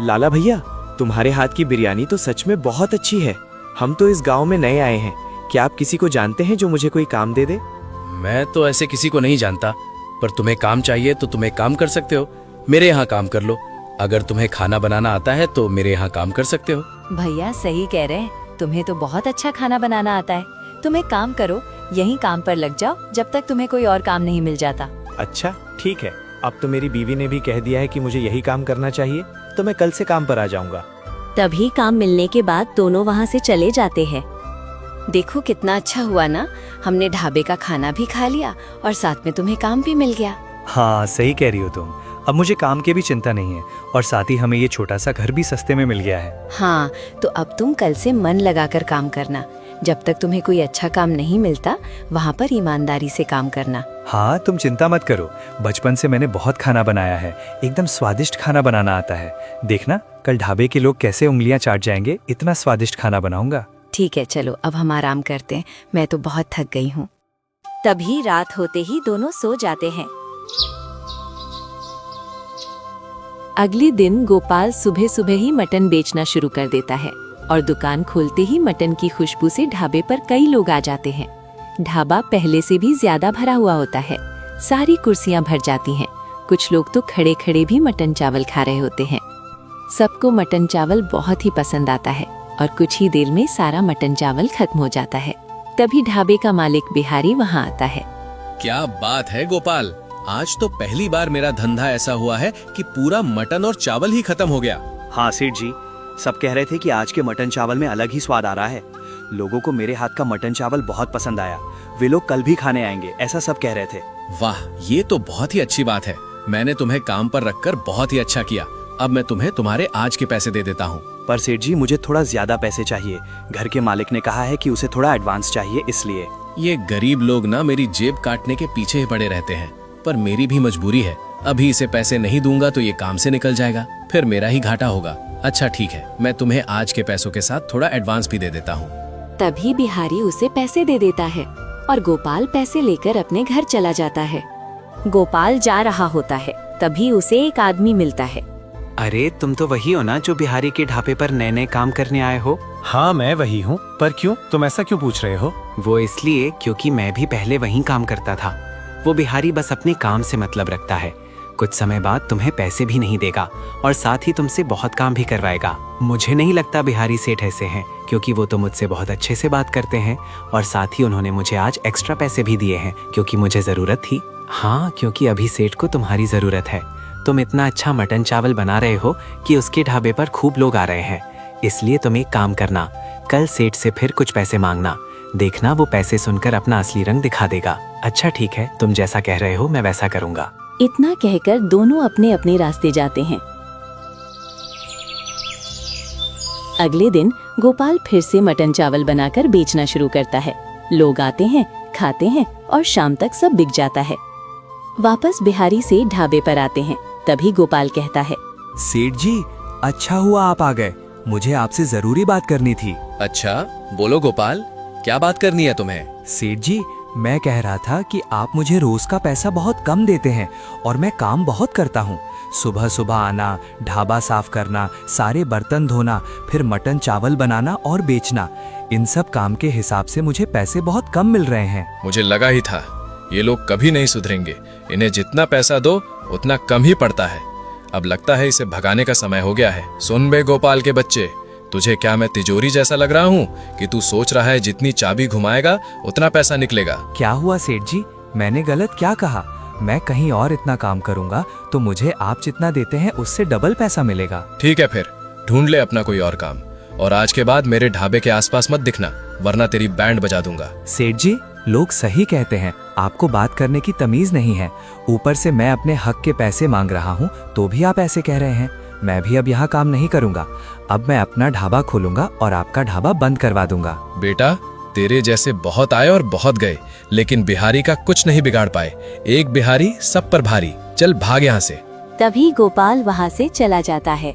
लाला भैया, तुम्हारे हाथ की बिरयानी तो सच में बहुत अच्छी है। हम तो इस गांव में नए आए हैं, क्या आप किसी को जानते हैं जो मुझे कोई काम दे दे? मैं तो ऐसे किसी को नहीं जानता, पर तुम्हें काम चाहिए तो तुम एक काम कर सकते हो, मेरे यहाँ काम कर लो। अगर तुम्हें खाना बनाना आता है तो मेरे यहाँ काम कर सकते हो। भैया सही कह रहे हैं, तुम्हें तो बहुत अच्छा खाना बनाना आता है। तुम एक काम करो, यहीं काम पर लग जाओ जब तक तुम्हें कोई और काम नहीं मिल जाता। अच्छा ठीक है, अब तो मेरी बीवी ने भी कह दिया है कि मुझे यही काम करना चाहिए, तो मैं कल से काम पर आ जाऊंगा। तभी काम मिलने के बाद दोनों वहाँ से चले जाते हैं। देखो कितना अच्छा हुआ ना, हमने ढाबे का खाना भी खा लिया और साथ में तुम्हें काम भी मिल गया। हाँ सही कह रही हो तुम, अब मुझे काम की भी चिंता नहीं है और साथ ही हमें ये छोटा सा घर भी सस्ते में मिल गया है। हाँ, तो अब तुम कल से मन लगाकर काम करना। जब तक तुम्हें कोई अच्छा काम नहीं मिलता, वहाँ पर ईमानदारी से काम करना। हाँ तुम चिंता मत करो, बचपन से मैंने बहुत खाना बनाया है, एकदम स्वादिष्ट खाना बनाना आता है। देखना कल ढाबे के लोग कैसे उंगलियां चाट जाएंगे, इतना स्वादिष्ट खाना बनाऊंगा। ठीक है, चलो अब हम आराम करते हैं, मैं तो बहुत थक गई हूँ। तभी रात होते ही दोनों सो जाते हैं। अगले दिन गोपाल सुबह सुबह ही मटन बेचना शुरू कर देता है और दुकान खोलते ही मटन की खुशबू से ढाबे पर कई लोग आ जाते हैं। ढाबा पहले से भी ज्यादा भरा हुआ होता है, सारी कुर्सियां भर जाती हैं। कुछ लोग तो खड़े खड़े भी मटन चावल खा रहे होते हैं। सबको मटन चावल बहुत ही पसंद आता है और कुछ ही देर में सारा मटन चावल खत्म हो जाता है। तभी ढाबे का मालिक बिहारी वहाँ आता है। क्या बात है गोपाल, आज तो पहली बार मेरा धंधा ऐसा हुआ है कि पूरा मटन और चावल ही खत्म हो गया। हाँ सेठ जी, सब कह रहे थे कि आज के मटन चावल में अलग ही स्वाद आ रहा है। लोगों को मेरे हाथ का मटन चावल बहुत पसंद आया, वे लोग कल भी खाने आएंगे, ऐसा सब कह रहे थे। वाह, ये तो बहुत ही अच्छी बात है। मैंने तुम्हें काम पर रखकर बहुत ही अच्छा किया। अब मैं तुम्हें तुम्हारे आज के पैसे दे देता हूँ। पर सेठ जी, मुझे थोड़ा ज्यादा पैसे चाहिए। घर के मालिक ने कहा है कि उसे थोड़ा एडवांस चाहिए, इसलिए। ये गरीब लोग ना मेरी जेब काटने के पीछे ही पड़े रहते हैं, पर मेरी भी मजबूरी है। अभी इसे पैसे नहीं दूंगा तो ये काम से निकल जाएगा, फिर मेरा ही घाटा होगा। अच्छा ठीक है, मैं तुम्हें आज के पैसों के साथ थोड़ा एडवांस भी दे देता हूँ। तभी बिहारी उसे पैसे दे देता है और गोपाल पैसे लेकर अपने घर चला जाता है। गोपाल जा रहा होता है, तभी उसे एक आदमी मिलता है। अरे तुम तो वही हो ना जो बिहारी के ढाबे पर नए नए काम करने आए हो? हाँ मैं वही हूँ, पर क्यों, तुम ऐसा क्यों पूछ रहे हो? वो इसलिए क्योंकि मैं भी पहले वहीं काम करता था। वो बिहारी बस अपने काम से मतलब रखता है, कुछ समय बाद तुम्हें पैसे भी नहीं देगा और साथ ही तुमसे बहुत काम भी करवाएगा। मुझे नहीं लगता बिहारी सेठ ऐसे हैं, क्योंकि वो तो मुझसे बहुत अच्छे से बात करते हैं और साथ ही उन्होंने मुझे आज एक्स्ट्रा पैसे भी दिए हैं क्योंकि मुझे जरूरत थी। हाँ, क्योंकि अभी सेठ को तुम्हारी जरूरत है। तुम इतना अच्छा मटन चावल बना रहे हो कि उसके ढाबे पर खूब लोग आ रहे हैं, इसलिए तुम एक काम करना, कल सेठ से फिर कुछ पैसे मांगना। देखना वो पैसे सुनकर अपना असली रंग दिखा देगा। अच्छा ठीक है, तुम जैसा कह रहे हो मैं वैसा करूँगा। इतना कहकर दोनों अपने अपने रास्ते जाते हैं। अगले दिन गोपाल फिर से मटन चावल बनाकर बेचना शुरू करता है। लोग आते हैं, खाते हैं और शाम तक सब बिक जाता है। वापस बिहारी से ढाबे पर आते हैं, तभी गोपाल कहता है, सेठ जी, अच्छा हुआ आप आ गए, मुझे आपसे जरूरी बात करनी थी। अच्छा बोलो गोपाल, क्या बात करनी है तुम्हें? सेठ जी, मैं कह रहा था कि आप मुझे रोज का पैसा बहुत कम देते हैं और मैं काम बहुत करता हूँ। सुबह सुबह आना, ढाबा साफ करना, सारे बर्तन धोना, फिर मटन चावल बनाना और बेचना, इन सब काम के हिसाब से मुझे पैसे बहुत कम मिल रहे हैं। मुझे लगा ही था, ये लोग कभी नहीं सुधरेंगे। इन्हें जितना पैसा दो उतना कम ही पड़ता है। अब लगता है इसे भगाने का समय हो गया है। सुन बे गोपाल के बच्चे, तुझे क्या मैं तिजोरी जैसा लग रहा हूँ कि तू सोच रहा है जितनी चाबी घुमाएगा उतना पैसा निकलेगा? क्या हुआ सेठ जी, मैंने गलत क्या कहा? मैं कहीं और इतना काम करूँगा तो मुझे आप जितना देते हैं उससे डबल पैसा मिलेगा। ठीक है, फिर ढूंढ ले अपना कोई और काम, और आज के बाद मेरे ढाबे के आसपास मत दिखना, वरना तेरी बैंड बजा दूंगा। सेठ जी, लोग सही कहते हैं, आपको बात करने की तमीज नहीं है। ऊपर से मैं अपने हक के पैसे मांग रहा हूँ तो भी आप ऐसे कह रहे हैं। मैं भी अब यहाँ काम नहीं करूँगा, अब मैं अपना ढाबा खोलूंगा और आपका ढाबा बंद करवा दूंगा। बेटा, तेरे जैसे बहुत आए और बहुत गए, लेकिन बिहारी का कुछ नहीं बिगाड़ पाए। एक बिहारी सब पर भारी। चल भाग यहाँ से। तभी गोपाल वहाँ से चला जाता है।